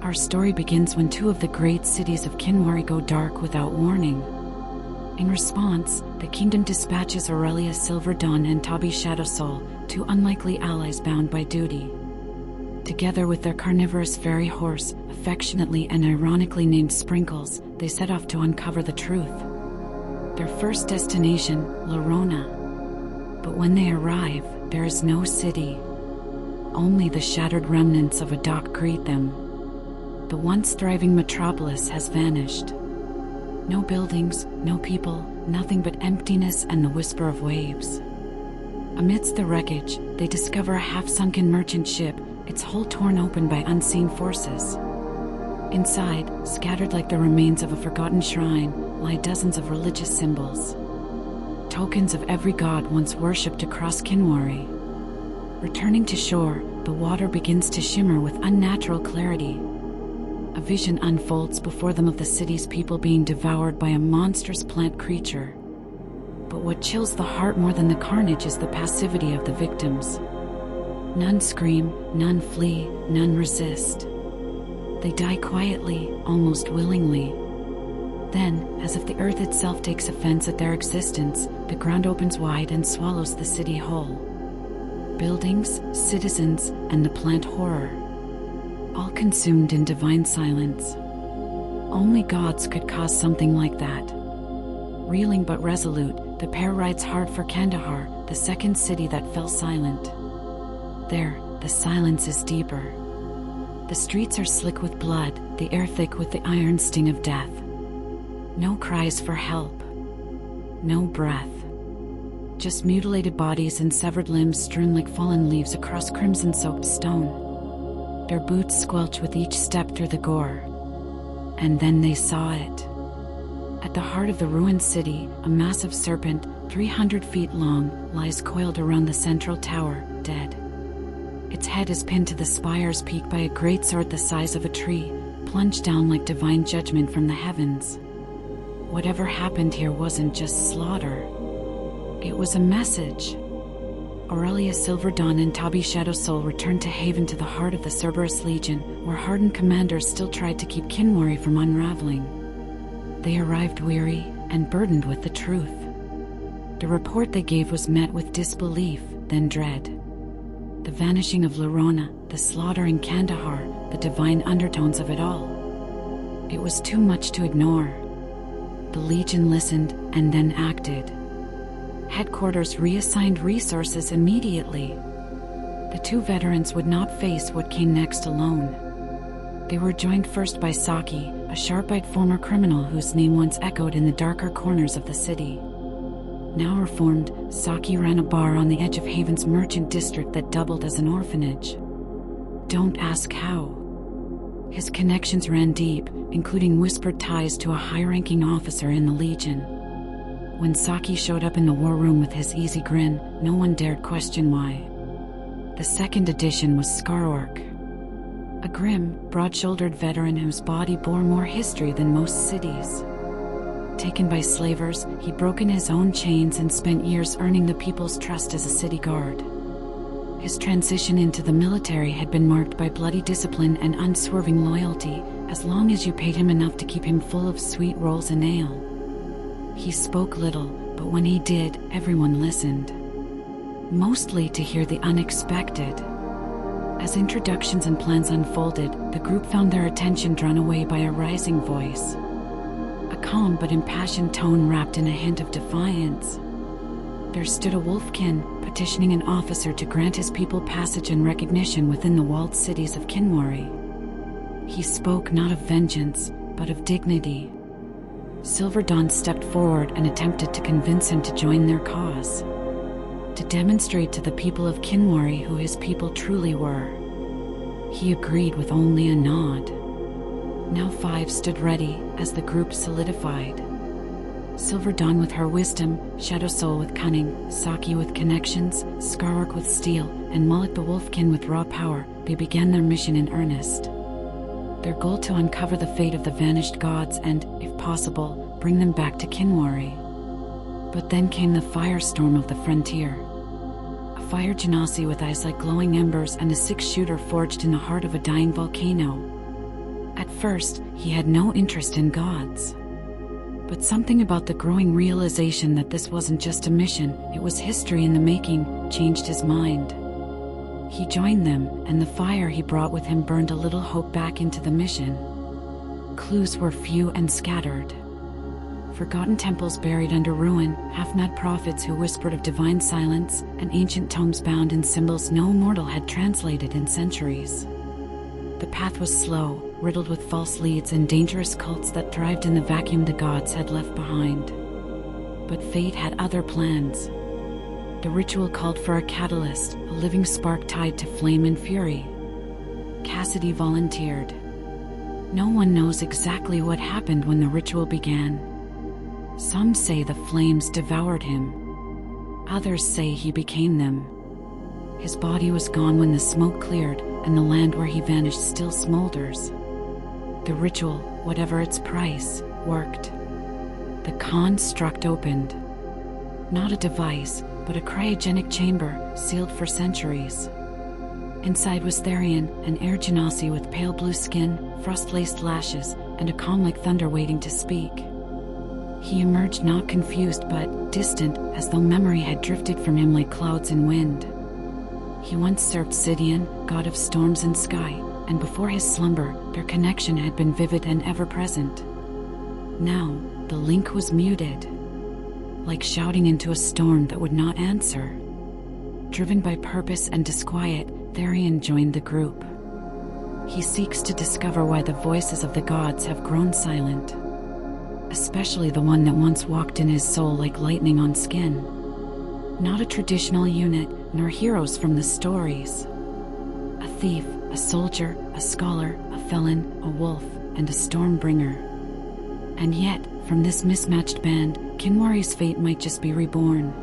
Our story begins when two of the great cities of Kinwary go dark without warning. In response, the kingdom dispatches Aurelia Silverdawn and Tabi Shadowsoul, two unlikely allies bound by duty. Together with their carnivorous fairy horse, affectionately and ironically named Sprinkles, they set off to uncover the truth. Their first destination, Lorona. But when they arrive, there is no city. Only the shattered remnants of a dock greet them. The once thriving metropolis has vanished. No buildings, no people, nothing but emptiness and the whisper of waves. Amidst the wreckage, they discover a half-sunken merchant ship, its hull torn open by unseen forces. Inside, scattered like the remains of a forgotten shrine, lie dozens of religious symbols. Tokens of every god once worshipped across Kinwary. Returning to shore, the water begins to shimmer with unnatural clarity. A vision unfolds before them of the city's people being devoured by a monstrous plant creature. But what chills the heart more than the carnage is the passivity of the victims. None scream, none flee, none resist. They die quietly, almost willingly. Then, as if the earth itself takes offense at their existence, the ground opens wide and swallows the city whole. Buildings, citizens, and the plant horror. All consumed in divine silence. Only gods could cause something like that. Reeling but resolute, the pair rides hard for Kandahar, the second city that fell silent. There, the silence is deeper. The streets are slick with blood, the air thick with the iron sting of death. No cries for help. No breath. Just mutilated bodies and severed limbs strewn like fallen leaves across crimson-soaked stone. Their boots squelch with each step through the gore. And then they saw it. At the heart of the ruined city, a massive serpent, 300 feet long, lies coiled around the central tower, dead. Its head is pinned to the spire's peak by a great sword the size of a tree, plunged down like divine judgment from the heavens. Whatever happened here wasn't just slaughter. It was a message. Aurelia Silverdawn and Tabi Shadowsoul returned to Haven, to the heart of the Cerberus Legion, where hardened commanders still tried to keep Kinwary from unraveling. They arrived weary and burdened with the truth. The report they gave was met with disbelief, then dread. The vanishing of Lorona, the slaughter in Kandahar, the divine undertones of it all. It was too much to ignore. The Legion listened and then acted. Headquarters reassigned resources immediately. The two veterans would not face what came next alone. They were joined first by Saki, a sharp-eyed former criminal whose name once echoed in the darker corners of the city. Now reformed, Saki ran a bar on the edge of Haven's merchant district that doubled as an orphanage. Don't ask how. His connections ran deep, including whispered ties to a high-ranking officer in the Legion. When Saki showed up in the war room with his easy grin, no one dared question why. The second addition was Skarork, a grim, broad-shouldered veteran whose body bore more history than most cities. Taken by slavers, he'd broken his own chains and spent years earning the people's trust as a city guard. His transition into the military had been marked by bloody discipline and unswerving loyalty, as long as you paid him enough to keep him full of sweet rolls and ale. He spoke little, but when he did, everyone listened. Mostly to hear the unexpected. As introductions and plans unfolded, the group found their attention drawn away by a rising voice. A calm but impassioned tone wrapped in a hint of defiance. There stood a wolfkin, petitioning an officer to grant his people passage and recognition within the walled cities of Kinwary. He spoke not of vengeance, but of dignity. Silverdawn stepped forward and attempted to convince him to join their cause. To demonstrate to the people of Kinwary who his people truly were. He agreed with only a nod. Now 5 stood ready as the group solidified. Silverdawn with her wisdom, Shadowsoul with cunning, Saki with connections, Skarork with steel, and Mullet the Wolfkin with raw power. They began their mission in earnest. Their goal to uncover the fate of the vanished gods and, if possible, bring them back to Kinwary. But then came the firestorm of the frontier. A fire genasi with eyes like glowing embers and a 6-shooter forged in the heart of a dying volcano. At first, he had no interest in gods. But something about the growing realization that this wasn't just a mission, it was history in the making, changed his mind. He joined them, and the fire he brought with him burned a little hope back into the mission. Clues were few and scattered. Forgotten temples buried under ruin, half-mad prophets who whispered of divine silence, and ancient tomes bound in symbols no mortal had translated in centuries. The path was slow, riddled with false leads and dangerous cults that thrived in the vacuum the gods had left behind. But fate had other plans. The ritual called for a catalyst, a living spark tied to flame and fury. Cassidy volunteered. No one knows exactly what happened when the ritual began. Some say the flames devoured him. Others say he became them. His body was gone when the smoke cleared, and the land where he vanished still smolders. The ritual, whatever its price, worked. The construct opened. Not a device, but a cryogenic chamber, sealed for centuries. Inside was Therian, an air genasi with pale blue skin, frost-laced lashes, and a calm like thunder waiting to speak. He emerged not confused but distant, as though memory had drifted from him like clouds in wind. He once served Sidian, god of storms and sky, and before his slumber, their connection had been vivid and ever-present. Now, the link was muted. Like shouting into a storm that would not answer. Driven by purpose and disquiet, Therian joined the group. He seeks to discover why the voices of the gods have grown silent. Especially the one that once walked in his soul like lightning on skin. Not a traditional unit, nor heroes from the stories. A thief, a soldier, a scholar, a felon, a wolf, and a stormbringer. And yet, from this mismatched band, Kinwary's fate might just be reborn.